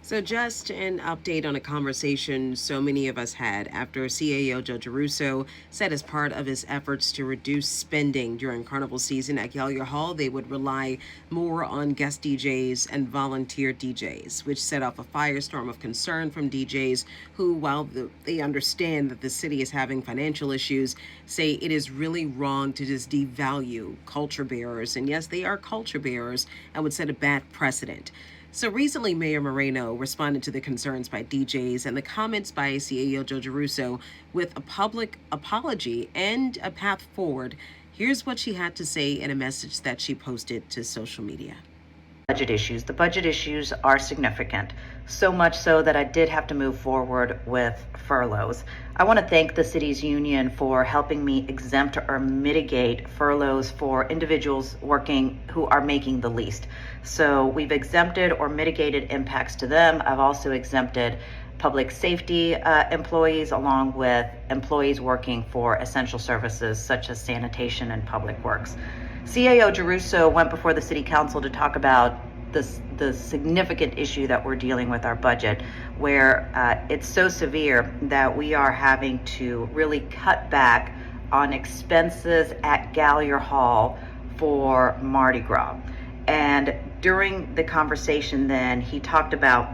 So, just an update on a conversation so many of us had after CAO Judge Russo said, as part of his efforts to reduce spending during carnival season at Gallier Hall, they would rely more on guest DJs and volunteer DJs, which set off a firestorm of concern from DJs who, while they understand that the city is having financial issues, say it is really wrong to just devalue culture bearers. And yes, they are culture bearers and would set a bad precedent. So recently, Mayor Moreno responded to the concerns by DJs and the comments by CAO Joe Russo with a public apology and a path forward. Here's what she had to say in a message that she posted to social media. Budget issues. The budget issues are significant, so much so that I did have to move forward with furloughs. I want to thank the city's union for helping me exempt or mitigate furloughs for individuals working who are making the least. So we've exempted or mitigated impacts to them. I've also exempted public safety employees, along with employees working for essential services such as sanitation and public works. CAO Jeruso went before the City Council to talk about the significant issue that we're dealing with our budget, where it's so severe that we are having to really cut back on expenses at Gallier Hall for Mardi Gras. And during the conversation then, he talked about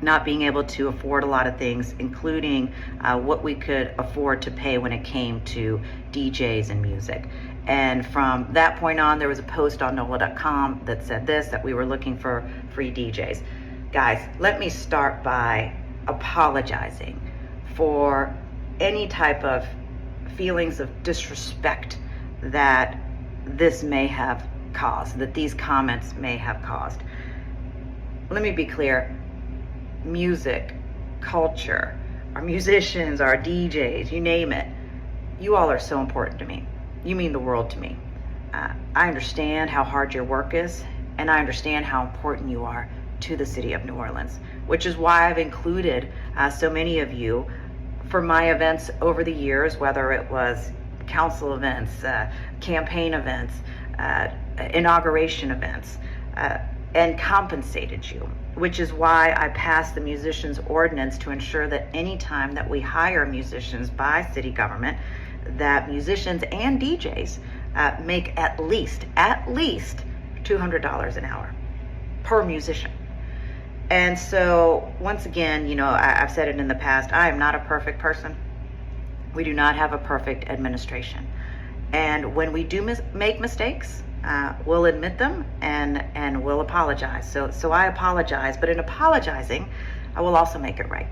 not being able to afford a lot of things, including what we could afford to pay when it came to DJs and music. And from that point on, there was a post on NOLA.com that said that we were looking for free DJs. Guys, let me start by apologizing for any type of feelings of disrespect that this may have caused, that these comments may have caused. Let me be clear. Music, culture, our musicians, our DJs, you name it, you all are so important to me. You mean the world to me. I understand how hard your work is, and I understand how important you are to the city of New Orleans, which is why I've included so many of you for my events over the years, whether it was council events, campaign events, inauguration events, and compensated you, which is why I passed the musicians ordinance to ensure that any time that we hire musicians by city government, that musicians and DJs make at least $200 an hour per musician. And so once again, I've said it in the past, I am not a perfect person. We do not have a perfect administration. And when we do make mistakes, we'll admit them and we'll apologize. So I apologize, but in apologizing, I will also make it right.